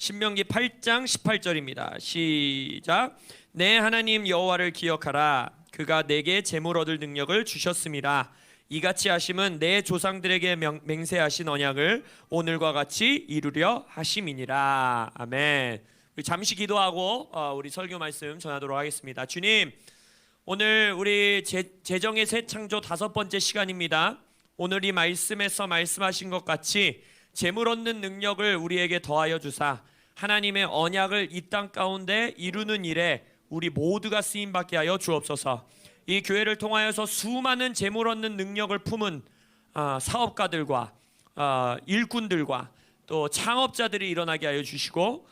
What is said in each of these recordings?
신명기 8장 18절입니다. 시작. 내 하나님 여호와를 기억하라. 그가 내게 재물 얻을 능력을 주셨습니다. 이같이 하심은 내 조상들에게 맹세하신 언약을 오늘과 같이 이루려 하심이니라. 아멘. 우리 잠시 기도하고 우리 설교 말씀 전하도록 하겠습니다. 주님, 오늘 우리 재정의 새 창조 5번째 시간입니다. 오늘 이 말씀에서 말씀하신 것 같이 재물 얻는 능력을 우리에게 더하여 주사 하나님의 언약을 이 땅 가운데 이루는 일에 우리 모두가 쓰임받게 하여 주옵소서. 이 교회를 통하여서 수많은 재물 얻는 능력을 품은 사업가들과 일꾼들과 또 창업자들이 일어나게 하여 주시고,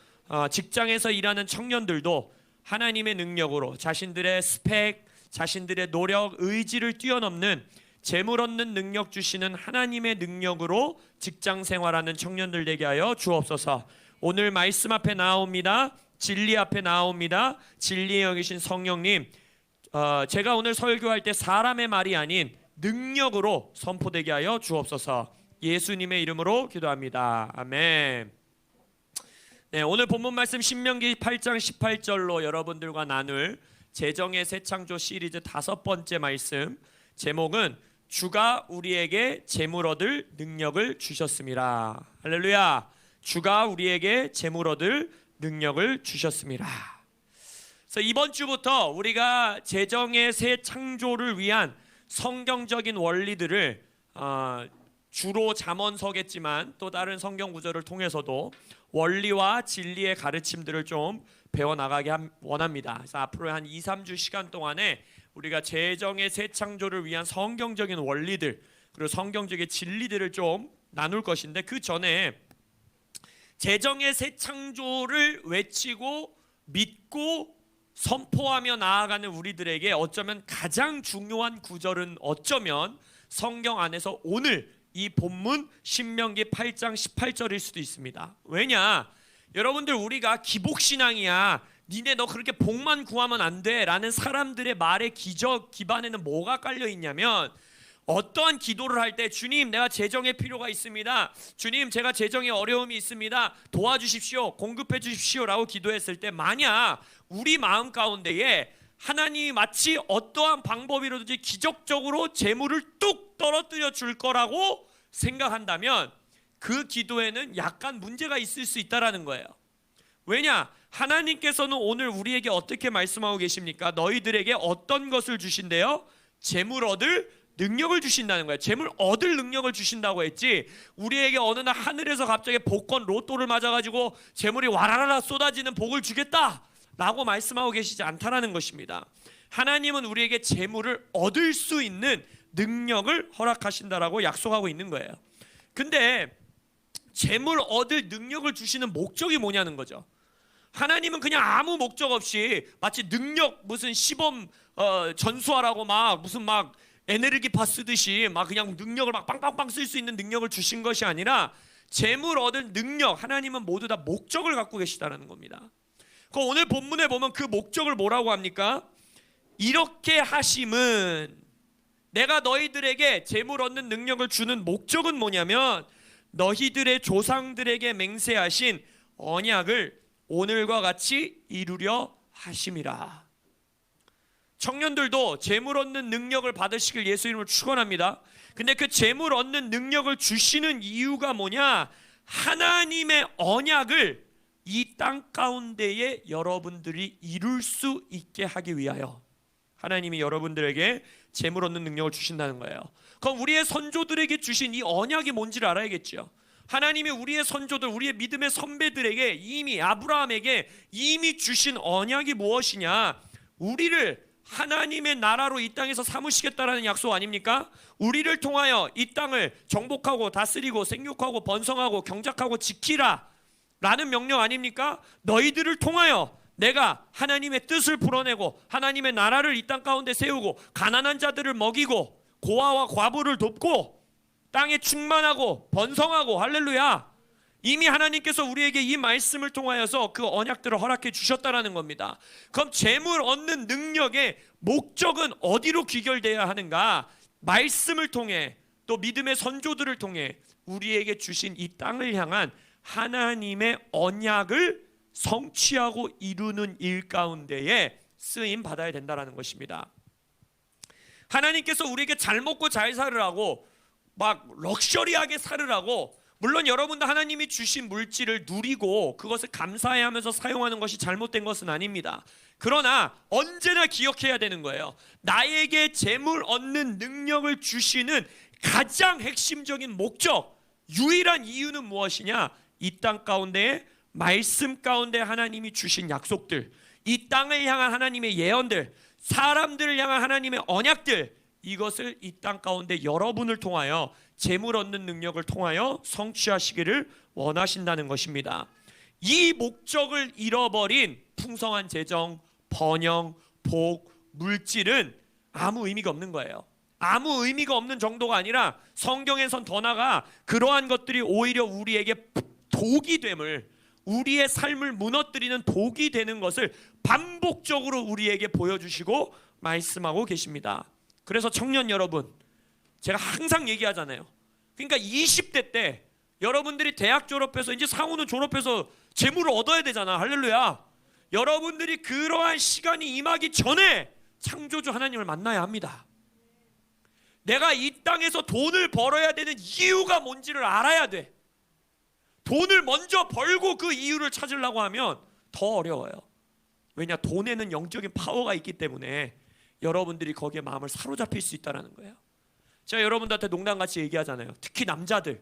직장에서 일하는 청년들도 하나님의 능력으로 자신들의 스펙, 자신들의 노력, 의지를 뛰어넘는 재물 얻는 능력 주시는 하나님의 능력으로 직장 생활하는 청년들 되게 하여 주옵소서. 오늘 말씀 앞에 나옵니다. 진리 앞에 나옵니다. 진리에 여기신 성령님, 제가 오늘 설교할 때 사람의 말이 아닌 능력으로 선포되게 하여 주옵소서. 예수님의 이름으로 기도합니다. 아멘. 네, 오늘 본문 말씀 신명기 8장 18절로 여러분들과 나눌 재정의 새 창조 시리즈 5번째 말씀, 제목은 주가 우리에게 재물 얻을 능력을 주셨습니다. 할렐루야. 주가 우리에게 재물 얻을 능력을 주셨습니다. 그래서 이번 주부터 우리가 재정의 새 창조를 위한 성경적인 원리들을 주로 잠언서겠지만 또 다른 성경 구절을 통해서도 원리와 진리의 가르침들을 좀 배워나가게 원합니다. 그래서 앞으로 한 2-3주 시간 동안에 우리가 재정의 새 창조를 위한 성경적인 원리들 그리고 성경적인 진리들을 좀 나눌 것인데, 그 전에 재정의 새 창조를 외치고 믿고 선포하며 나아가는 우리들에게 어쩌면 가장 중요한 구절은 어쩌면 성경 안에서 오늘 이 본문 신명기 8장 18절일 수도 있습니다. 왜냐? 여러분들, 우리가 기복신앙이야, 니네 너 그렇게 복만 구하면 안 돼 라는 사람들의 말의 기반에는 뭐가 깔려 있냐면, 어떠한 기도를 할 때 주님, 내가 재정의 필요가 있습니다, 주님 제가 재정의 어려움이 있습니다, 도와주십시오, 공급해 주십시오 라고 기도했을 때, 만약 우리 마음 가운데에 하나님이 마치 어떠한 방법이라든지 기적적으로 재물을 뚝 떨어뜨려 줄 거라고 생각한다면 그 기도에는 약간 문제가 있을 수 있다라는 거예요. 왜냐? 하나님께서는 오늘 우리에게 어떻게 말씀하고 계십니까? 너희들에게 어떤 것을 주신대요? 재물 얻을 능력을 주신다는 거예요. 재물 얻을 능력을 주신다고 했지, 우리에게 어느 날 하늘에서 갑자기 복권 로또를 맞아가지고 재물이 와라라라 쏟아지는 복을 주겠다 라고 말씀하고 계시지 않다라는 것입니다. 하나님은 우리에게 재물을 얻을 수 있는 능력을 허락하신다라고 약속하고 있는 거예요. 근데 재물 얻을 능력을 주시는 목적이 뭐냐는 거죠. 하나님은 그냥 아무 목적 없이 마치 능력 무슨 시범 전수하라고 막 무슨 막 에네르기파 쓰듯이 막 그냥 능력을 막 빵빵빵 쓸 수 있는 능력을 주신 것이 아니라, 재물 얻을 능력, 하나님은 모두 다 목적을 갖고 계시다는 겁니다. 오늘 본문에 보면 그 목적을 뭐라고 합니까? 이렇게 하심은, 내가 너희들에게 재물 얻는 능력을 주는 목적은 뭐냐면, 너희들의 조상들에게 맹세하신 언약을 오늘과 같이 이루려 하심이라. 청년들도 재물 얻는 능력을 받으시길 예수 이름으로 축원합니다. 근데 그 재물 얻는 능력을 주시는 이유가 뭐냐? 하나님의 언약을 이 땅 가운데에 여러분들이 이룰 수 있게 하기 위하여 하나님이 여러분들에게 재물 얻는 능력을 주신다는 거예요. 그럼 우리의 선조들에게 주신 이 언약이 뭔지를 알아야겠죠. 하나님이 우리의 선조들, 우리의 믿음의 선배들에게 이미, 아브라함에게 이미 주신 언약이 무엇이냐? 우리를 하나님의 나라로 이 땅에서 삼으시겠다라는 약속 아닙니까? 우리를 통하여 이 땅을 정복하고 다스리고 생육하고 번성하고 경작하고 지키라 라는 명령 아닙니까? 너희들을 통하여 내가 하나님의 뜻을 풀어내고 하나님의 나라를 이 땅 가운데 세우고 가난한 자들을 먹이고 고아와 과부를 돕고 땅에 충만하고 번성하고, 할렐루야, 이미 하나님께서 우리에게 이 말씀을 통하여서 그 언약들을 허락해 주셨다라는 겁니다. 그럼 재물 얻는 능력의 목적은 어디로 귀결되어야 하는가? 말씀을 통해, 또 믿음의 선조들을 통해 우리에게 주신 이 땅을 향한 하나님의 언약을 성취하고 이루는 일 가운데에 쓰임 받아야 된다는 것입니다. 하나님께서 우리에게 잘 먹고 잘 살으라고, 막 럭셔리하게 살으라고, 물론 여러분도 하나님이 주신 물질을 누리고 그것을 감사해하면서 사용하는 것이 잘못된 것은 아닙니다. 그러나 언제나 기억해야 되는 거예요. 나에게 재물 얻는 능력을 주시는 가장 핵심적인 목적, 유일한 이유는 무엇이냐? 이 땅 가운데에 말씀 가운데 하나님이 주신 약속들, 이 땅을 향한 하나님의 예언들, 사람들을 향한 하나님의 언약들, 이것을 이 땅 가운데 여러분을 통하여 재물 얻는 능력을 통하여 성취하시기를 원하신다는 것입니다. 이 목적을 잃어버린 풍성한 재정, 번영, 복, 물질은 아무 의미가 없는 거예요. 아무 의미가 없는 정도가 아니라 성경에선 더 나아가 그러한 것들이 오히려 우리에게 독이 됨을, 우리의 삶을 무너뜨리는 독이 되는 것을 반복적으로 우리에게 보여주시고 말씀하고 계십니다. 그래서 청년 여러분, 제가 항상 얘기하잖아요. 그러니까 20대 때 여러분들이 대학 졸업해서 이제 상호는 졸업해서 재물을 얻어야 되잖아. 할렐루야. 여러분들이 그러한 시간이 임하기 전에 창조주 하나님을 만나야 합니다. 내가 이 땅에서 돈을 벌어야 되는 이유가 뭔지를 알아야 돼. 돈을 먼저 벌고 그 이유를 찾으려고 하면 더 어려워요. 왜냐? 돈에는 영적인 파워가 있기 때문에 여러분들이 거기에 마음을 사로잡힐 수 있다는 거예요. 제가 여러분들한테 농담같이 얘기하잖아요. 특히 남자들,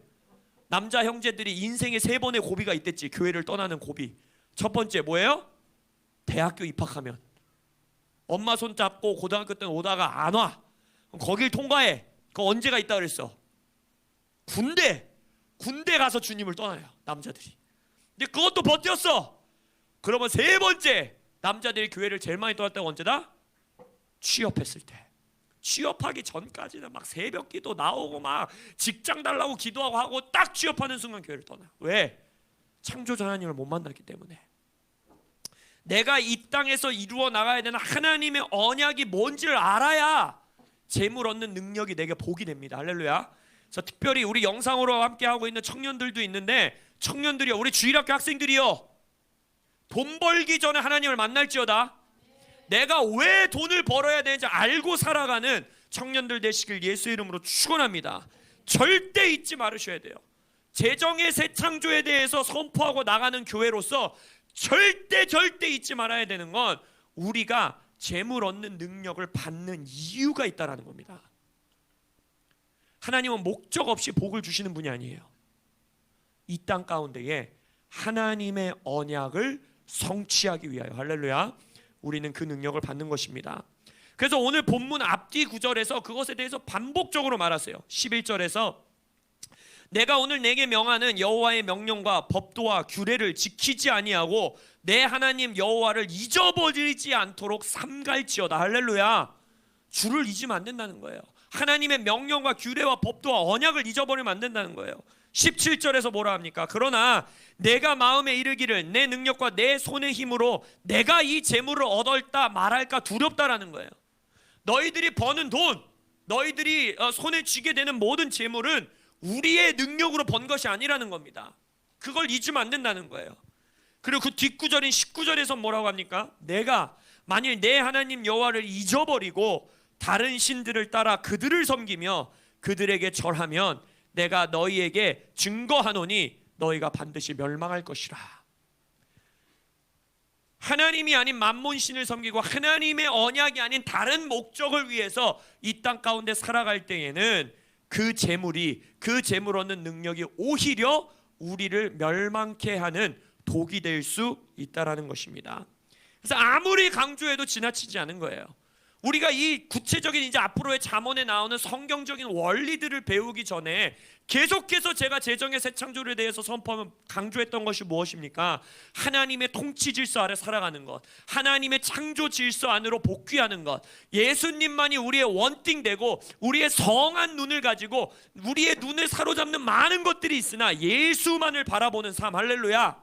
남자 형제들이 인생에 3번의 고비가 있댔지. 교회를 떠나는 고비. 첫 번째 뭐예요? 대학교 입학하면 엄마 손 잡고 고등학교 때는 오다가 안 와. 그럼 거길 통과해. 그거 언제가 있다 그랬어? 군대 가서 주님을 떠나요, 남자들이. 근데 그것도 버텼어. 그러면 3번째, 남자들이 교회를 제일 많이 떠날 때가 언제다? 취업했을 때. 취업하기 전까지는 막 새벽 기도 나오고 막 직장 달라고 기도하고 하고 딱 취업하는 순간 교회를 떠나. 왜? 창조주 하나님을 못 만났기 때문에. 내가 이 땅에서 이루어 나가야 되는 하나님의 언약이 뭔지를 알아야 재물 얻는 능력이 내게 복이 됩니다. 할렐루야. 그래서 특별히 우리 영상으로 함께하고 있는 청년들도 있는데, 청년들이요, 우리 주일학교 학생들이요, 돈 벌기 전에 하나님을 만날지어다. 내가 왜 돈을 벌어야 되는지 알고 살아가는 청년들 되시길 예수 이름으로 축원합니다. 절대 잊지 말으셔야 돼요. 재정의 새 창조에 대해서 선포하고 나가는 교회로서 절대 잊지 말아야 되는 건 우리가 재물 얻는 능력을 받는 이유가 있다는 겁니다. 하나님은 목적 없이 복을 주시는 분이 아니에요. 이 땅 가운데에 하나님의 언약을 성취하기 위하여, 할렐루야, 우리는 그 능력을 받는 것입니다. 그래서 오늘 본문 앞뒤 구절에서 그것에 대해서 반복적으로 말하세요. 11절에서 내가 오늘 내게 명하는 여호와의 명령과 법도와 규례를 지키지 아니하고 내 하나님 여호와를 잊어버리지 않도록 삼갈지어다. 할렐루야. 주를 잊으면 안 된다는 거예요. 하나님의 명령과 규례와 법도와 언약을 잊어버리면 안 된다는 거예요. 17절에서 뭐라 합니까? 그러나 내가 마음에 이르기를 내 능력과 내 손의 힘으로 내가 이 재물을 얻을까 말할까 두렵다라는 거예요. 너희들이 버는 돈, 너희들이 손에 쥐게 되는 모든 재물은 우리의 능력으로 번 것이 아니라는 겁니다. 그걸 잊으면 안 된다는 거예요. 그리고 그 뒷구절인 19절에서 뭐라고 합니까? 내가 만일 내 하나님 여호와를 잊어버리고 다른 신들을 따라 그들을 섬기며 그들에게 절하면 내가 너희에게 증거하노니 너희가 반드시 멸망할 것이라. 하나님이 아닌 만몬신을 섬기고 하나님의 언약이 아닌 다른 목적을 위해서 이 땅 가운데 살아갈 때에는 그 재물이, 그 재물 얻는 능력이 오히려 우리를 멸망케 하는 독이 될 수 있다라는 것입니다. 그래서 아무리 강조해도 지나치지 않은 거예요. 우리가 이 구체적인 이제 앞으로의 잠언에 나오는 성경적인 원리들을 배우기 전에 계속해서 제가 재정의 새 창조에 대해서 선포하면 강조했던 것이 무엇입니까? 하나님의 통치 질서 아래 살아가는 것, 하나님의 창조 질서 안으로 복귀하는 것, 예수님만이 우리의 원띵되고 우리의 성한 눈을 가지고 우리의 눈을 사로잡는 많은 것들이 있으나 예수만을 바라보는 삶, 할렐루야.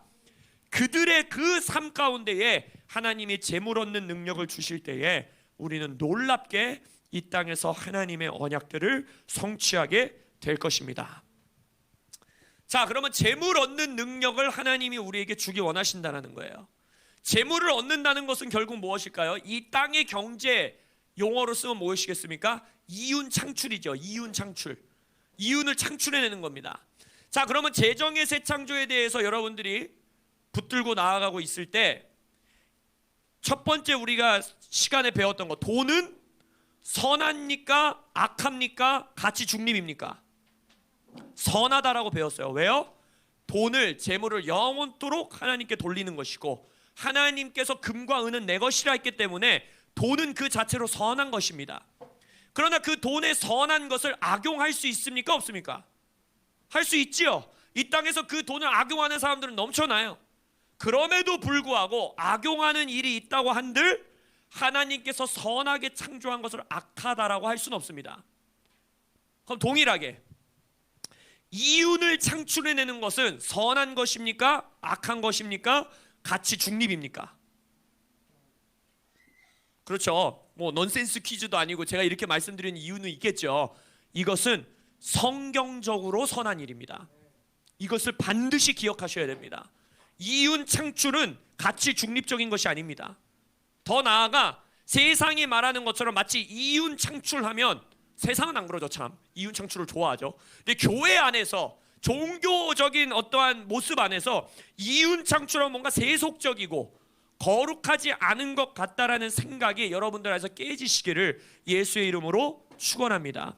그들의 그 삶 가운데에 하나님이 재물 얻는 능력을 주실 때에 우리는 놀랍게 이 땅에서 하나님의 언약들을 성취하게 될 것입니다. 자, 그러면 재물 얻는 능력을 하나님이 우리에게 주기 원하신다는 거예요. 재물을 얻는다는 것은 결국 무엇일까요? 이 땅의 경제 용어로 쓰면 무엇이겠습니까? 이윤 창출이죠. 이윤 창출. 이윤을 창출해내는 겁니다. 자, 그러면 재정의 새 창조에 대해서 여러분들이 붙들고 나아가고 있을 때 첫 번째 우리가 시간에 배웠던 거, 돈은 선합니까? 악합니까? 가치 중립입니까? 선하다라고 배웠어요. 왜요? 돈을, 재물을 영원토록 하나님께 돌리는 것이고 하나님께서 금과 은은 내 것이라 했기 때문에 돈은 그 자체로 선한 것입니다. 그러나 그 돈의 선한 것을 악용할 수 있습니까? 없습니까? 할 수 있지요. 이 땅에서 그 돈을 악용하는 사람들은 넘쳐나요. 그럼에도 불구하고 악용하는 일이 있다고 한들 하나님께서 선하게 창조한 것을 악하다라고 할 수는 없습니다. 그럼 동일하게 이윤을 창출해내는 것은 선한 것입니까? 악한 것입니까? 가치 중립입니까? 그렇죠. 뭐 넌센스 퀴즈도 아니고 제가 이렇게 말씀드리는 이유는 있겠죠. 이것은 성경적으로 선한 일입니다. 이것을 반드시 기억하셔야 됩니다. 이윤 창출은 가치 중립적인 것이 아닙니다. 더 나아가 세상이 말하는 것처럼 마치 이윤 창출하면, 세상은 안 그러죠. 참 이윤 창출을 좋아하죠. 근데 교회 안에서 종교적인 어떠한 모습 안에서 이윤 창출은 뭔가 세속적이고 거룩하지 않은 것 같다라는 생각이 여러분들 안에서 깨지시기를 예수의 이름으로 축원합니다.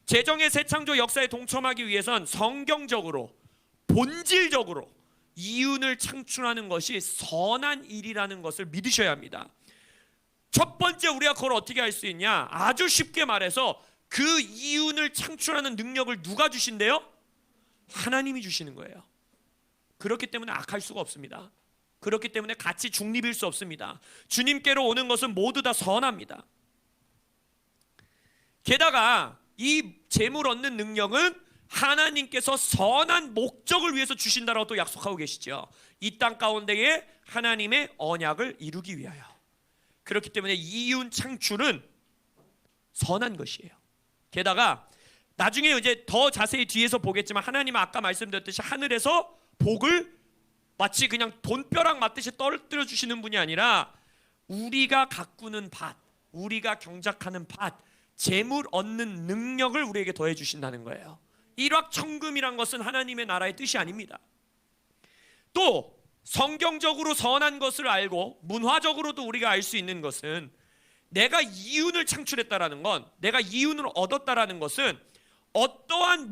재정의 새 창조 역사에 동참하기 위해선 성경적으로 본질적으로 이윤을 창출하는 것이 선한 일이라는 것을 믿으셔야 합니다. 첫 번째 우리가 그걸 어떻게 할 수 있냐? 아주 쉽게 말해서 그 이윤을 창출하는 능력을 누가 주신대요? 하나님이 주시는 거예요. 그렇기 때문에 악할 수가 없습니다. 그렇기 때문에 가치 중립일 수 없습니다. 주님께로 오는 것은 모두 다 선합니다. 게다가 이 재물 얻는 능력은 하나님께서 선한 목적을 위해서 주신다라고 또 약속하고 계시죠. 이 땅 가운데에 하나님의 언약을 이루기 위하여. 그렇기 때문에 이윤 창출은 선한 것이에요. 게다가 나중에 이제 더 자세히 뒤에서 보겠지만 하나님은 아까 말씀드렸듯이 하늘에서 복을 마치 그냥 돈벼락 맞듯이 떨어뜨려 주시는 분이 아니라 우리가 가꾸는 밭, 우리가 경작하는 밭, 재물 얻는 능력을 우리에게 더해 주신다는 거예요. 일확천금이란 것은 하나님의 나라의 뜻이 아닙니다. 또 성경적으로 선한 것을 알고 문화적으로도 우리가 알 수 있는 것은 내가 이윤을 창출했다라는 건, 내가 이윤을 얻었다라는 것은 어떠한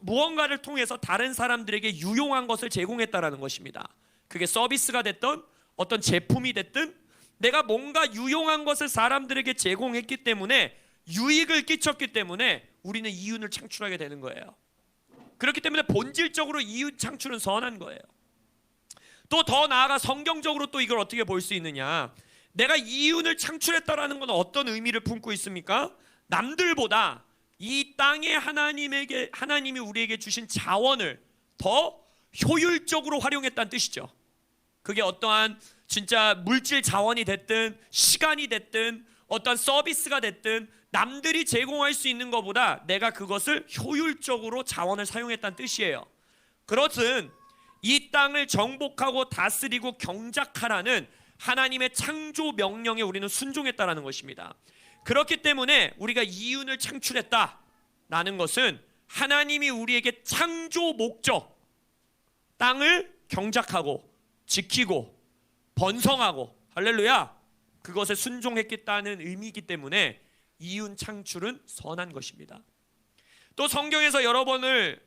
무언가를 통해서 다른 사람들에게 유용한 것을 제공했다라는 것입니다. 그게 서비스가 됐든 어떤 제품이 됐든 내가 뭔가 유용한 것을 사람들에게 제공했기 때문에, 유익을 끼쳤기 때문에 우리는 이윤을 창출하게 되는 거예요. 그렇기 때문에 본질적으로 이윤 창출은 선한 거예요. 또 더 나아가 성경적으로 또 이걸 어떻게 볼 수 있느냐? 내가 이윤을 창출했다라는 건 어떤 의미를 품고 있습니까? 남들보다 이 땅에 하나님이 우리에게 주신 자원을 더 효율적으로 활용했다는 뜻이죠. 그게 어떠한 진짜 물질 자원이 됐든 시간이 됐든 어떤 서비스가 됐든 남들이 제공할 수 있는 것보다 내가 그것을 효율적으로 자원을 사용했다는 뜻이에요. 그렇든 이 땅을 정복하고 다스리고 경작하라는 하나님의 창조 명령에 우리는 순종했다라는 것입니다. 그렇기 때문에 우리가 이윤을 창출했다라는 것은 하나님이 우리에게 창조 목적, 땅을 경작하고 지키고 번성하고, 할렐루야, 그것에 순종했겠다는 의미이기 때문에 이윤 창출은 선한 것입니다. 또 성경에서 여러 번을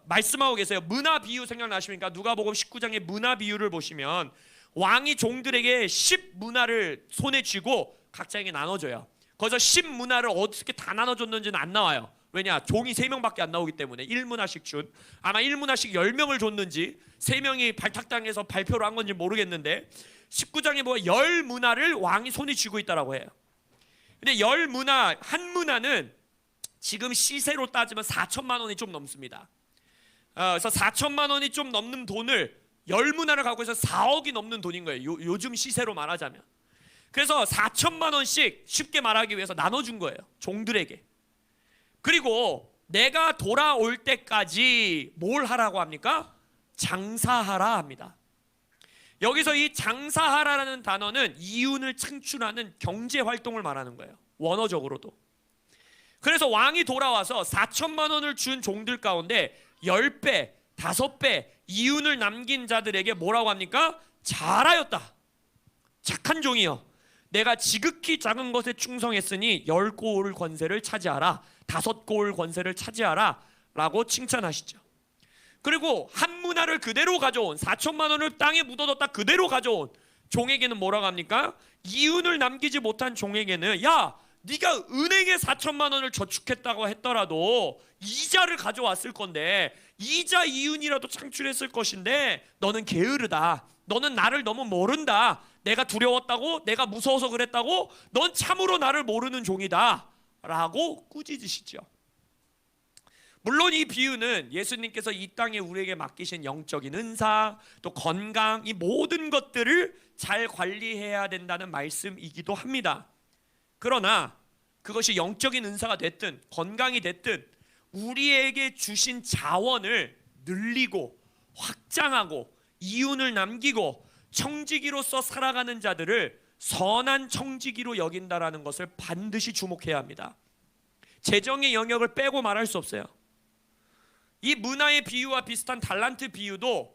말씀하고 계세요. 문화 비유 생각나십니까? 누가복음 19장의 문화 비유를 보시면 왕이 종들에게 10문화를 손에 쥐고 각자에게 나눠줘요. 거기서 10문화를 어떻게 다 나눠줬는지는 안 나와요. 왜냐? 종이 3명밖에 안 나오기 때문에 1문화씩 준, 아마 1문화씩 10명을 줬는지 3명이 발탁당해서 발표를 한 건지 모르겠는데 19장에 보면 10문화를 왕이 손에 쥐고 있다라고 해요. 근데 10문화, 한 문화는 지금 시세로 따지면 4천만 원이 좀 넘습니다. 그래서 4천만 원이 좀 넘는 돈을 10문화를 갖고 있어서 4억이 넘는 돈인 거예요. 요즘 시세로 말하자면. 그래서 4천만 원씩 쉽게 말하기 위해서 나눠준 거예요. 종들에게. 그리고 내가 돌아올 때까지 뭘 하라고 합니까? 장사하라 합니다. 여기서 이 장사하라라는 단어는 이윤을 창출하는 경제 활동을 말하는 거예요. 원어적으로도. 그래서 왕이 돌아와서 4천만 원을 준 종들 가운데 10배, 5배 이윤을 남긴 자들에게 뭐라고 합니까? 잘하였다. 착한 종이여. 내가 지극히 작은 것에 충성했으니 10고을 권세를 차지하라. 5고을 권세를 차지하라. 라고 칭찬하시죠. 그리고 한 문화를 그대로 가져온 4천만 원을 땅에 묻어뒀다 그대로 가져온 종에게는 뭐라고 합니까? 이윤을 남기지 못한 종에게는 야, 네가 은행에 4천만 원을 저축했다고 했더라도 이자를 가져왔을 건데 이자 이윤이라도 창출했을 것인데 너는 게으르다. 너는 나를 너무 모른다. 내가 두려웠다고? 내가 무서워서 그랬다고? 넌 참으로 나를 모르는 종이다. 라고 꾸짖으시죠. 물론 이 비유는 예수님께서 이 땅에 우리에게 맡기신 영적인 은사, 또 건강, 이 모든 것들을 잘 관리해야 된다는 말씀이기도 합니다. 그러나 그것이 영적인 은사가 됐든 건강이 됐든 우리에게 주신 자원을 늘리고 확장하고 이윤을 남기고 청지기로서 살아가는 자들을 선한 청지기로 여긴다라는 것을 반드시 주목해야 합니다. 재정의 영역을 빼고 말할 수 없어요. 이 문화의 비유와 비슷한 달란트 비유도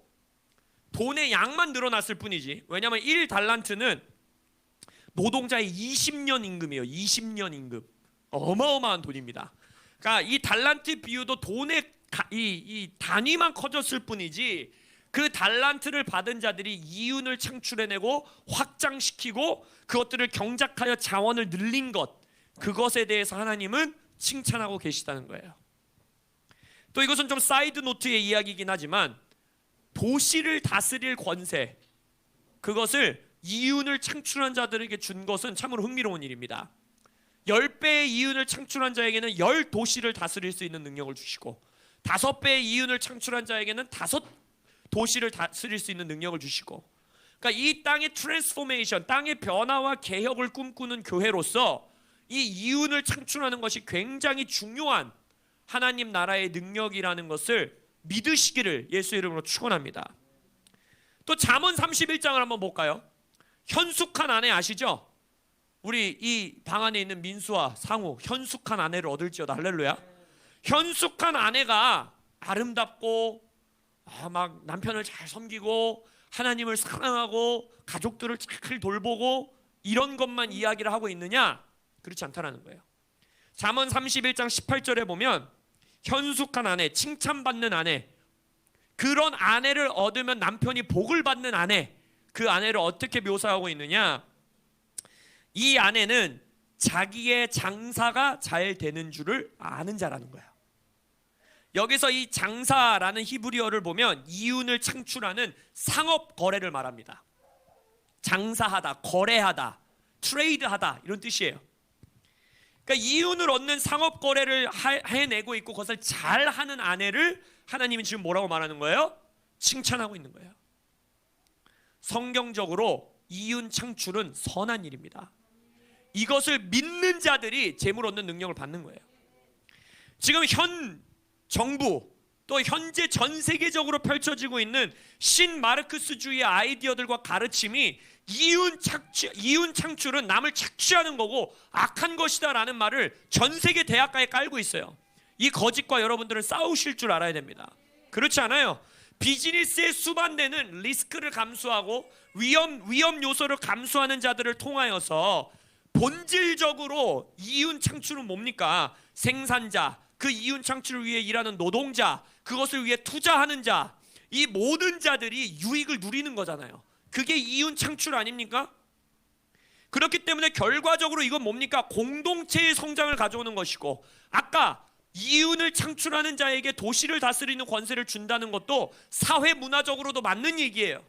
돈의 양만 늘어났을 뿐이지, 왜냐하면 1달란트는 노동자의 20년 임금이에요. 20년 임금. 어마어마한 돈입니다. 그러니까 이 달란트 비유도 돈의 이 단위만 커졌을 뿐이지 그 달란트를 받은 자들이 이윤을 창출해내고 확장시키고 그것들을 경작하여 자원을 늘린 것, 그것에 대해서 하나님은 칭찬하고 계시다는 거예요. 또 이것은 좀 사이드 노트의 이야기이긴 하지만 도시를 다스릴 권세, 그것을 이윤을 창출한 자들에게 준 것은 참으로 흥미로운 일입니다. 10배의 이윤을 창출한 자에게는 10도시를 다스릴 수 있는 능력을 주시고 5배의 이윤을 창출한 자에게는 5도시를 다스릴 수 있는 능력을 주시고, 그러니까 이 땅의 트랜스포메이션, 땅의 변화와 개혁을 꿈꾸는 교회로서 이 이윤을 창출하는 것이 굉장히 중요한 하나님 나라의 능력이라는 것을 믿으시기를 예수 이름으로 축원합니다. 또 잠언 31장을 한번 볼까요? 현숙한 아내 아시죠? 우리 이 방 안에 있는 민수와 상우, 현숙한 아내를 얻을지어다. 할렐루야. 현숙한 아내가 아름답고 막 남편을 잘 섬기고 하나님을 사랑하고 가족들을 잘 돌보고 이런 것만 이야기를 하고 있느냐? 그렇지 않다라는 거예요. 잠언 31장 18절에 보면 현숙한 아내, 칭찬받는 아내, 그런 아내를 얻으면 남편이 복을 받는 아내, 그 아내를 어떻게 묘사하고 있느냐? 이 아내는 자기의 장사가 잘 되는 줄을 아는 자라는 거예요. 여기서 이 장사라는 히브리어를 보면 이윤을 창출하는 상업 거래를 말합니다. 장사하다, 거래하다, 트레이드하다 이런 뜻이에요. 그러니까 이윤을 얻는 상업 거래를 해내고 있고 그것을 잘하는 아내를 하나님이 지금 뭐라고 말하는 거예요? 칭찬하고 있는 거예요. 성경적으로 이윤 창출은 선한 일입니다. 이것을 믿는 자들이 재물 얻는 능력을 받는 거예요. 지금 현 정부 또 현재 전 세계적으로 펼쳐지고 있는 신마르크스주의 아이디어들과 가르침이 이윤 창출은 남을 착취하는 거고 악한 것이다 라는 말을 전 세계 대학가에 깔고 있어요. 이 거짓과 여러분들은 싸우실 줄 알아야 됩니다. 그렇지 않아요? 비즈니스에 수반되는 리스크를 감수하고 위험 요소를 감수하는 자들을 통하여서 본질적으로 이윤 창출은 뭡니까? 생산자, 그 이윤 창출을 위해 일하는 노동자, 그것을 위해 투자하는 자, 이 모든 자들이 유익을 누리는 거잖아요. 그게 이윤 창출 아닙니까? 그렇기 때문에 결과적으로 이건 뭡니까? 공동체의 성장을 가져오는 것이고, 아까 이윤을 창출하는 자에게 도시를 다스리는 권세를 준다는 것도 사회 문화적으로도 맞는 얘기예요.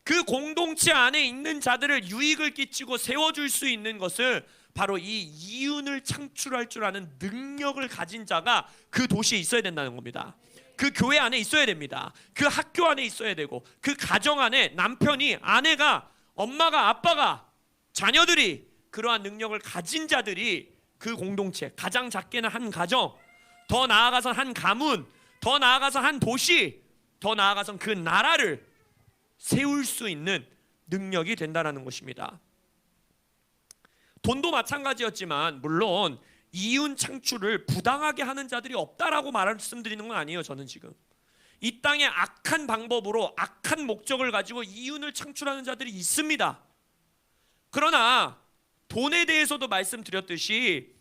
그 공동체 안에 있는 자들을 유익을 끼치고 세워줄 수 있는 것을 바로 이 이윤을 창출할 줄 아는 능력을 가진 자가 그 도시에 있어야 된다는 겁니다. 그 교회 안에 있어야 됩니다. 그 학교 안에 있어야 되고, 그 가정 안에 남편이, 아내가, 엄마가, 아빠가, 자녀들이 그러한 능력을 가진 자들이 그 공동체, 가장 작게는 한 가정, 더 나아가서 한 가문, 더 나아가서 한 도시, 더 나아가서 그 나라를 세울 수 있는 능력이 된다는 것입니다. 돈도 마찬가지였지만 물론 이윤 창출을 부당하게 하는 자들이 없다라고 말씀드리는 건 아니에요. 저는 지금 이 땅에 악한 방법으로 악한 목적을 가지고 이윤을 창출하는 자들이 있습니다. 그러나 돈에 대해서도 말씀드렸듯이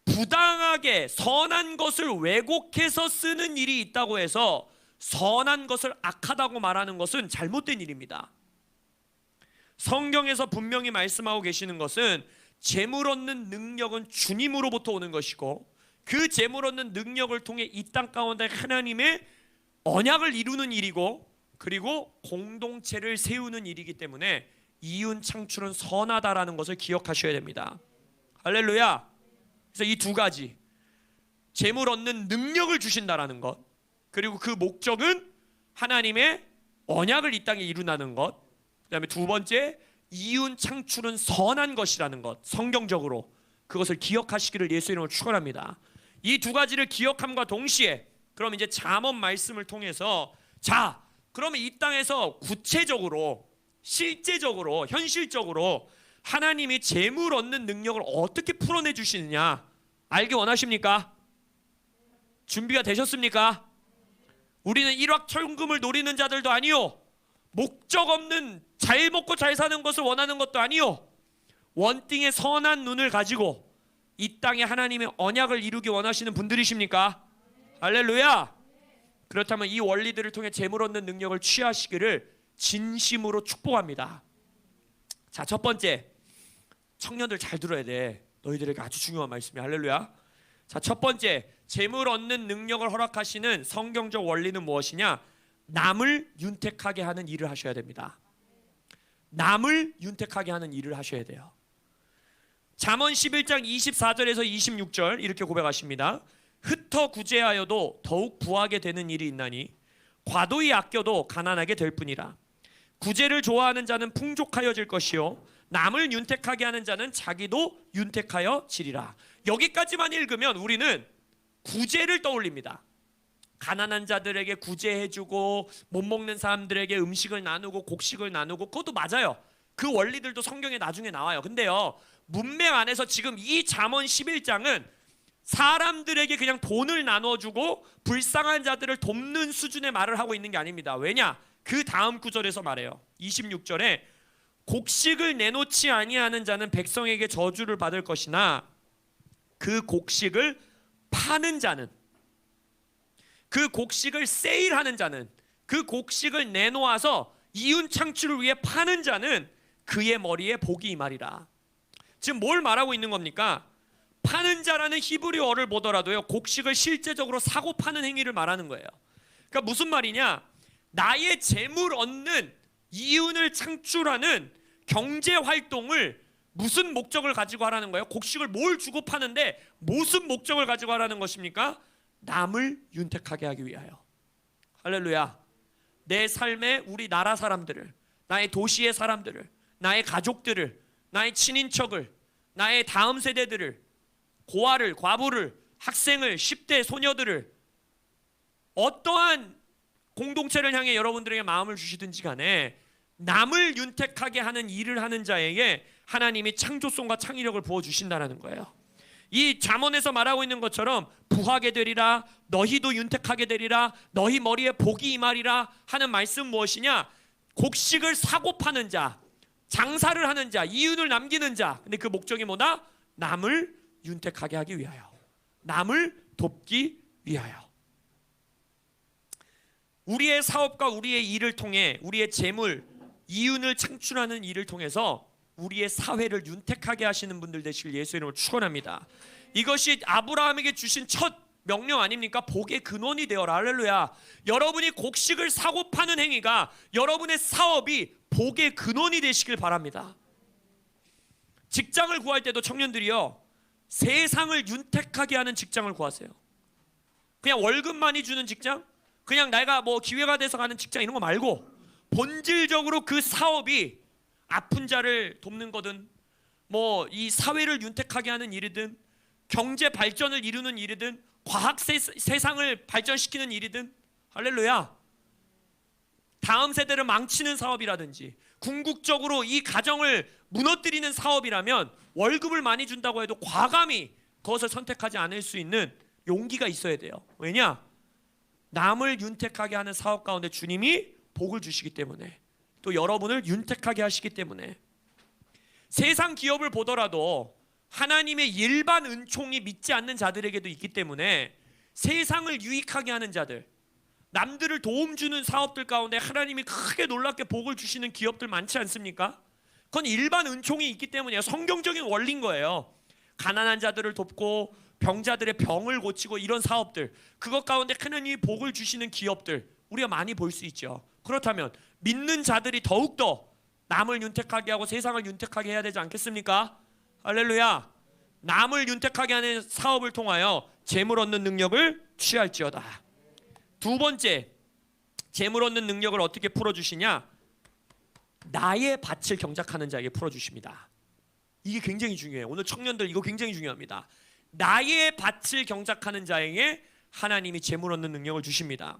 부당하게 선한 것을 왜곡해서 쓰는 일이 있다고 해서 선한 것을 악하다고 말하는 것은 잘못된 일입니다. 성경에서 분명히 말씀하고 계시는 것은 재물 얻는 능력은 주님으로부터 오는 것이고 그 재물 얻는 능력을 통해 이 땅 가운데 하나님의 언약을 이루는 일이고 그리고 공동체를 세우는 일이기 때문에 이윤 창출은 선하다라는 것을 기억하셔야 됩니다. 할렐루야. 그래서 이 두 가지, 재물 얻는 능력을 주신다라는 것, 그리고 그 목적은 하나님의 언약을 이 땅에 이루는 것, 그 다음에 두 번째, 이윤 창출은 선한 것이라는 것, 성경적으로 그것을 기억하시기를 예수 이름으로 축원합니다. 이 두 가지를 기억함과 동시에 그럼 이제 잠언 말씀을 통해서 자, 그러면 이 땅에서 구체적으로 실제적으로 현실적으로 하나님이 재물 얻는 능력을 어떻게 풀어내 주시느냐 알기 원하십니까? 준비가 되셨습니까? 우리는 일확천금을 노리는 자들도 아니요, 목적 없는 잘 먹고 잘 사는 것을 원하는 것도 아니요, 원띵의 선한 눈을 가지고 이 땅에 하나님의 언약을 이루기 원하시는 분들이십니까? 할렐루야. 그렇다면 이 원리들을 통해 재물 얻는 능력을 취하시기를 진심으로 축복합니다. 자, 첫 번째, 청년들 잘 들어야 돼. 너희들에게 아주 중요한 말씀이야. 할렐루야. 자, 첫 번째, 재물 얻는 능력을 허락하시는 성경적 원리는 무엇이냐? 남을 윤택하게 하는 일을 하셔야 됩니다. 남을 윤택하게 하는 일을 하셔야 돼요. 잠언 11장 24절에서 26절 이렇게 고백하십니다. 흩어 구제하여도 더욱 부하게 되는 일이 있나니 과도히 아껴도 가난하게 될 뿐이라. 구제를 좋아하는 자는 풍족하여질 것이요 남을 윤택하게 하는 자는 자기도 윤택하여 지리라. 여기까지만 읽으면 우리는 구제를 떠올립니다. 가난한 자들에게 구제해주고 못 먹는 사람들에게 음식을 나누고 곡식을 나누고, 그것도 맞아요. 그 원리들도 성경에 나중에 나와요. 근데요, 문맥 안에서 지금 이 잠언 11장은 사람들에게 그냥 돈을 나눠주고 불쌍한 자들을 돕는 수준의 말을 하고 있는 게 아닙니다. 왜냐? 그 다음 구절에서 말해요. 26절에 곡식을 내놓지 아니하는 자는 백성에게 저주를 받을 것이나 그 곡식을 파는 자는, 그 곡식을 세일하는 자는, 그 곡식을 내놓아서 이윤 창출을 위해 파는 자는 그의 머리에 복이 임하리라. 지금 뭘 말하고 있는 겁니까? 파는 자라는 히브리어를 보더라도요, 곡식을 실제적으로 사고 파는 행위를 말하는 거예요. 그러니까 무슨 말이냐? 나의 재물 얻는 이윤을 창출하는 경제 활동을 무슨 목적을 가지고 하라는 거예요? 곡식을 뭘 주고 파는데 무슨 목적을 가지고 하라는 것입니까? 남을 윤택하게 하기 위하여. 할렐루야. 내 삶에 우리 나라 사람들을, 나의 도시의 사람들을, 나의 가족들을, 나의 친인척을, 나의 다음 세대들을, 고아를, 과부를, 학생을, 10대 소녀들을, 어떠한 공동체를 향해 여러분들에게 마음을 주시든지 간에 남을 윤택하게 하는 일을 하는 자에게 하나님이 창조성과 창의력을 부어주신다는 거예요. 이 잠언에서 말하고 있는 것처럼 부하게 되리라, 너희도 윤택하게 되리라, 너희 머리에 복이 임하리라 하는 말씀 무엇이냐? 곡식을 사고 파는 자, 장사를 하는 자, 이윤을 남기는 자. 근데 그 목적이 뭐다? 남을 윤택하게 하기 위하여, 남을 돕기 위하여. 우리의 사업과 우리의 일을 통해 우리의 재물, 이윤을 창출하는 일을 통해서 우리의 사회를 윤택하게 하시는 분들 되시길 예수 이름으로 축원합니다. 이것이 아브라함에게 주신 첫 명령 아닙니까? 복의 근원이 되어라. 할렐루야. 여러분이 곡식을 사고 파는 행위가, 여러분의 사업이 복의 근원이 되시길 바랍니다. 직장을 구할 때도 청년들이요, 세상을 윤택하게 하는 직장을 구하세요. 그냥 월급 많이 주는 직장, 그냥 내가 뭐 기회가 돼서 가는 직장, 이런 거 말고 본질적으로 그 사업이 아픈 자를 돕는 거든, 뭐 이 사회를 윤택하게 하는 일이든, 경제 발전을 이루는 일이든, 세상을 발전시키는 일이든, 할렐루야, 다음 세대를 망치는 사업이라든지 궁극적으로 이 가정을 무너뜨리는 사업이라면 월급을 많이 준다고 해도 과감히 그것을 선택하지 않을 수 있는 용기가 있어야 돼요. 왜냐? 남을 윤택하게 하는 사업 가운데 주님이 복을 주시기 때문에, 또 여러분을 윤택하게 하시기 때문에. 세상 기업을 보더라도 하나님의 일반 은총이 믿지 않는 자들에게도 있기 때문에 세상을 유익하게 하는 자들, 남들을 도움 주는 사업들 가운데 하나님이 크게 놀랍게 복을 주시는 기업들 많지 않습니까? 그건 일반 은총이 있기 때문이에요. 성경적인 원리인 거예요. 가난한 자들을 돕고 병자들의 병을 고치고 이런 사업들, 그것 가운데 하나님이 복을 주시는 기업들 우리가 많이 볼 수 있죠. 그렇다면 믿는 자들이 더욱더 남을 윤택하게 하고 세상을 윤택하게 해야 되지 않겠습니까? 할렐루야. 남을 윤택하게 하는 사업을 통하여 재물 얻는 능력을 취할지어다. 두 번째, 재물 얻는 능력을 어떻게 풀어주시냐? 나의 밭을 경작하는 자에게 풀어주십니다. 이게 굉장히 중요해요. 오늘 청년들 이거 굉장히 중요합니다. 나의 밭을 경작하는 자에게 하나님이 재물 얻는 능력을 주십니다.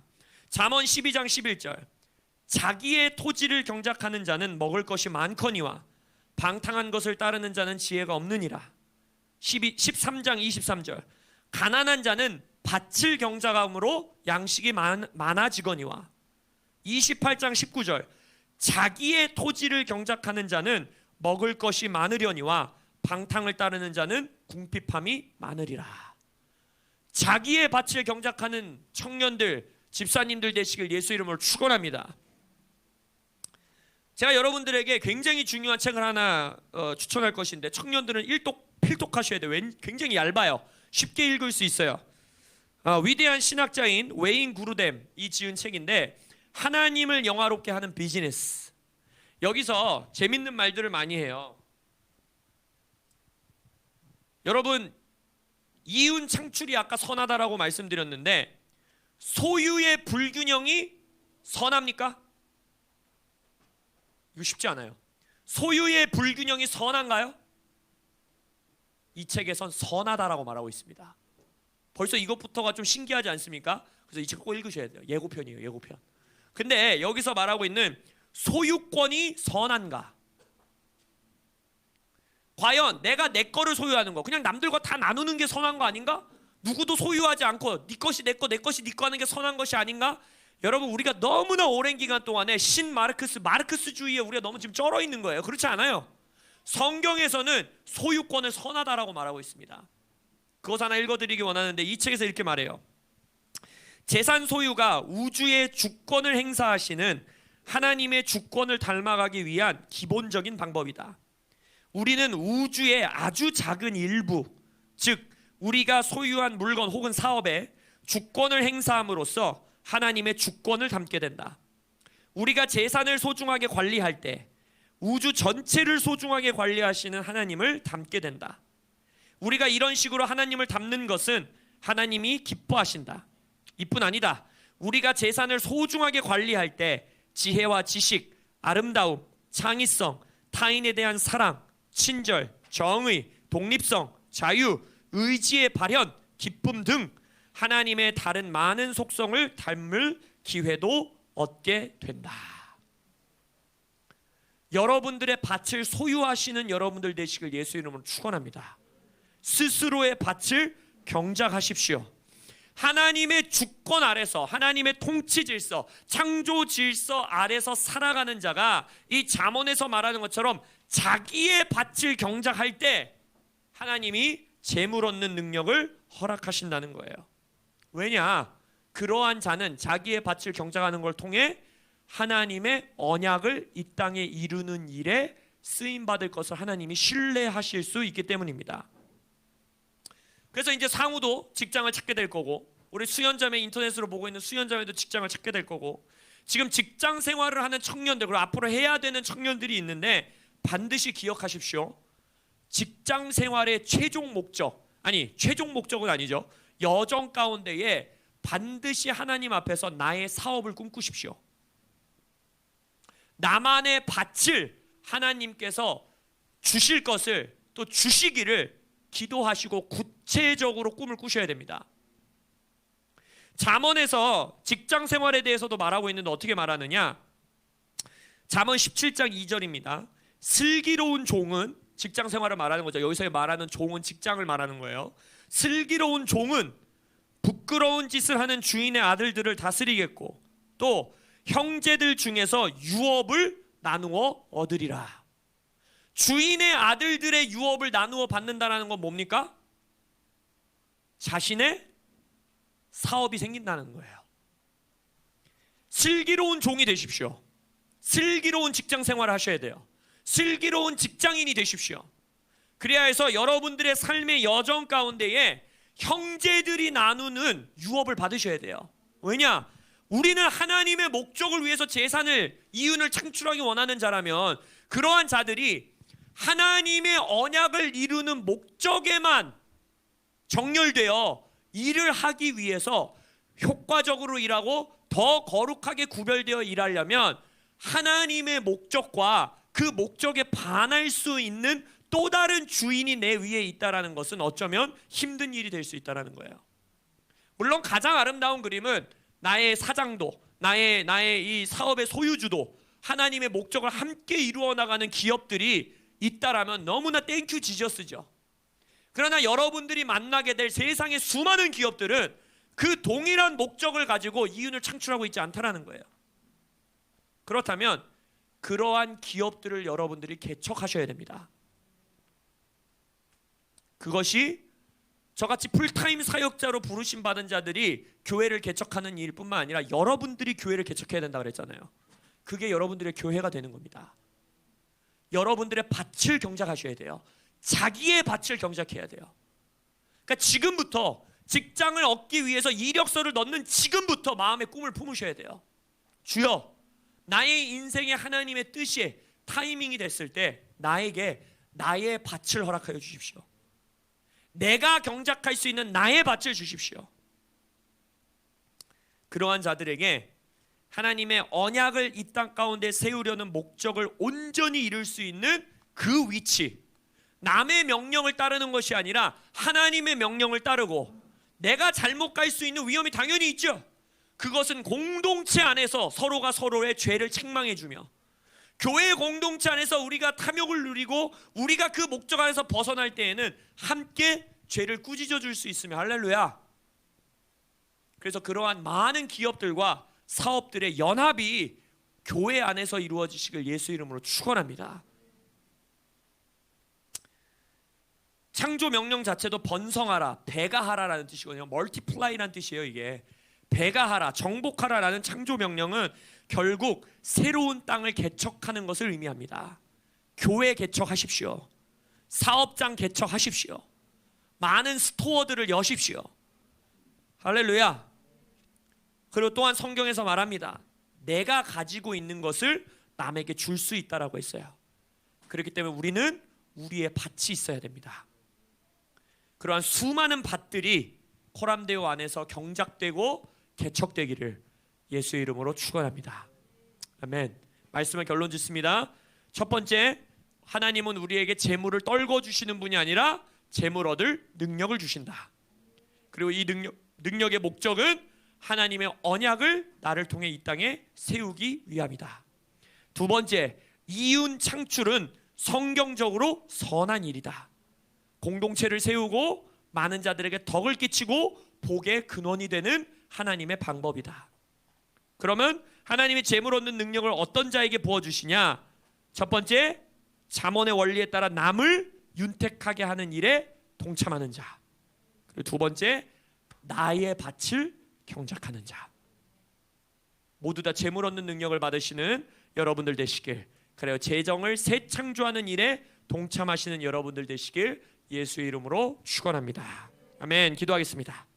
잠언 12장 11절, 자기의 토지를 경작하는 자는 먹을 것이 많거니와 방탕한 것을 따르는 자는 지혜가 없느니라. 13장 23절, 가난한 자는 밭을 경작함으로 양식이 많아지거니와. 28장 19절, 자기의 토지를 경작하는 자는 먹을 것이 많으려니와 방탕을 따르는 자는 궁핍함이 많으리라. 자기의 밭을 경작하는 청년들, 집사님들 되시길 예수 이름으로 축원합니다. 제가 여러분들에게 굉장히 중요한 책을 하나 추천할 것인데, 청년들은 필독하셔야 돼요. 굉장히 얇아요. 쉽게 읽을 수 있어요. 위대한 신학자인 웨인 구르뎀이 지은 책인데, 하나님을 영화롭게 하는 비즈니스. 여기서 재밌는 말들을 많이 해요. 여러분, 이윤 창출이 아까 선하다라고 말씀드렸는데, 소유의 불균형이 선합니까? 이거 쉽지 않아요. 소유의 불균형이 선한가요? 이 책에선 선하다라고 말하고 있습니다. 벌써 이것부터가 좀 신기하지 않습니까? 그래서 이 책 꼭 읽으셔야 돼요. 예고편이에요, 예고편. 근데 여기서 말하고 있는 소유권이 선한가? 과연 내가 내 거를 소유하는 거, 그냥 남들과 다 나누는 게 선한 거 아닌가? 누구도 소유하지 않고 네 것이 내 거, 내 것이 네 거 하는 게 선한 것이 아닌가? 여러분, 우리가 너무나 오랜 기간 동안에 마르크스주의에 우리가 너무 지금 쩔어 있는 거예요. 그렇지 않아요. 성경에서는 소유권을 선하다라고 말하고 있습니다. 그것 하나 읽어드리기 원하는데, 이 책에서 이렇게 말해요. 재산 소유가 우주의 주권을 행사하시는 하나님의 주권을 닮아가기 위한 기본적인 방법이다. 우리는 우주의 아주 작은 일부, 즉 우리가 소유한 물건 혹은 사업에 주권을 행사함으로써 하나님의 주권을 담게 된다. 우리가 재산을 소중하게 관리할 때 우주 전체를 소중하게 관리하시는 하나님을 담게 된다. 우리가 이런 식으로 하나님을 담는 것은 하나님이 기뻐하신다. 이뿐 아니다. 우리가 재산을 소중하게 관리할 때 지혜와 지식, 아름다움, 창의성, 타인에 대한 사랑, 친절, 정의, 독립성, 자유, 의지의 발현, 기쁨 등 하나님의 다른 많은 속성을 닮을 기회도 얻게 된다. 여러분들의 밭을 소유하시는 여러분들 되시길 예수 이름으로 축원합니다. 스스로의 밭을 경작하십시오. 하나님의 주권 아래서, 하나님의 통치 질서, 창조 질서 아래서 살아가는 자가 이 잠언에서 말하는 것처럼 자기의 밭을 경작할 때 하나님이 재물 얻는 능력을 허락하신다는 거예요. 왜냐? 그러한 자는 자기의 밭을 경작하는 걸 통해 하나님의 언약을 이 땅에 이루는 일에 쓰임받을 것을 하나님이 신뢰하실 수 있기 때문입니다. 그래서 이제 상우도 직장을 찾게 될 거고, 우리 수연자매, 인터넷으로 보고 있는 수연자매도 직장을 찾게 될 거고, 지금 직장 생활을 하는 청년들, 그리고 앞으로 해야 되는 청년들이 있는데 반드시 기억하십시오. 직장 생활의 최종 목적은 아니죠. 여정 가운데에 반드시 하나님 앞에서 나의 사업을 꿈꾸십시오. 나만의 밭을 하나님께서 주실 것을 또 주시기를 기도하시고 구체적으로 꿈을 꾸셔야 됩니다. 잠언에서 직장 생활에 대해서도 말하고 있는데 어떻게 말하느냐? 잠언 17장 2절입니다. 슬기로운 종은, 직장 생활을 말하는 거죠. 여기서 말하는 종은 직장을 말하는 거예요. 슬기로운 종은 부끄러운 짓을 하는 주인의 아들들을 다스리겠고 또 형제들 중에서 유업을 나누어 얻으리라. 주인의 아들들의 유업을 나누어 받는다는 건 뭡니까? 자신의 사업이 생긴다는 거예요. 슬기로운 종이 되십시오. 슬기로운 직장 생활을 하셔야 돼요. 슬기로운 직장인이 되십시오. 그래야 해서 여러분들의 삶의 여정 가운데에 형제들이 나누는 유업을 받으셔야 돼요. 왜냐? 우리는 하나님의 목적을 위해서 재산을, 이윤을 창출하기 원하는 자라면 그러한 자들이 하나님의 언약을 이루는 목적에만 정렬되어 일을 하기 위해서 효과적으로 일하고 더 거룩하게 구별되어 일하려면 하나님의 목적과 그 목적에 반할 수 있는 또 다른 주인이 내 위에 있다라는 것은 어쩌면 힘든 일이 될 수 있다라는 거예요. 물론 가장 아름다운 그림은 나의 사장도, 나의 이 사업의 소유주도 하나님의 목적을 함께 이루어 나가는 기업들이 있다라면 너무나 땡큐 지저스죠. 그러나 여러분들이 만나게 될 세상의 수많은 기업들은 그 동일한 목적을 가지고 이윤을 창출하고 있지 않다라는 거예요. 그렇다면 그러한 기업들을 여러분들이 개척하셔야 됩니다. 그것이 저같이 풀타임 사역자로 부르심 받은 자들이 교회를 개척하는 일뿐만 아니라 여러분들이 교회를 개척해야 된다고 그랬잖아요. 그게 여러분들의 교회가 되는 겁니다. 여러분들의 밭을 경작하셔야 돼요. 자기의 밭을 경작해야 돼요. 그러니까 지금부터 직장을 얻기 위해서 이력서를 넣는 지금부터 마음의 꿈을 품으셔야 돼요. 주여, 나의 인생에 하나님의 뜻이 타이밍이 됐을 때 나에게 나의 밭을 허락하여 주십시오. 내가 경작할 수 있는 나의 밭을 주십시오. 그러한 자들에게 하나님의 언약을 이 땅 가운데 세우려는 목적을 온전히 이룰 수 있는 그 위치, 남의 명령을 따르는 것이 아니라 하나님의 명령을 따르고 내가 잘못 갈 수 있는 위험이 당연히 있죠. 그것은 공동체 안에서 서로가 서로의 죄를 책망해 주며 교회 공동체 안에서 우리가 탐욕을 누리고 우리가 그 목적 안에서 벗어날 때에는 함께 죄를 꾸짖어 줄 수 있으며 할렐루야. 그래서 그러한 많은 기업들과 사업들의 연합이 교회 안에서 이루어지시길 예수 이름으로 축원합니다. 창조 명령 자체도 번성하라, 배가하라라는 뜻이거든요. 멀티플라이라는 뜻이에요. 이게 배가하라, 정복하라라는 창조 명령은 결국 새로운 땅을 개척하는 것을 의미합니다. 교회 개척하십시오. 사업장 개척하십시오. 많은 스토어들을 여십시오. 할렐루야. 그리고 또한 성경에서 말합니다. 내가 가지고 있는 것을 남에게 줄 수 있다라고 했어요. 그렇기 때문에 우리는 우리의 밭이 있어야 됩니다. 그러한 수많은 밭들이 코람데오 안에서 경작되고 개척되기를 예수의 이름으로 축원합니다. 아멘. 말씀의 결론 짓습니다. 첫 번째, 하나님은 우리에게 재물을 떨궈 주시는 분이 아니라 재물 얻을 능력을 주신다. 그리고 이 능력의 목적은 하나님의 언약을 나를 통해 이 땅에 세우기 위함이다. 두 번째, 이윤 창출은 성경적으로 선한 일이다. 공동체를 세우고 많은 자들에게 덕을 끼치고 복의 근원이 되는 하나님의 방법이다. 그러면 하나님의 재물 얻는 능력을 어떤 자에게 부어주시냐? 첫 번째, 잠언의 원리에 따라 남을 윤택하게 하는 일에 동참하는 자. 그리고 두 번째, 나의 밭을 경작하는 자. 모두 다 재물 얻는 능력을 받으시는 여러분들 되시길, 그래요, 재정을 새 창조하는 일에 동참하시는 여러분들 되시길 예수의 이름으로 축원합니다. 아멘. 기도하겠습니다.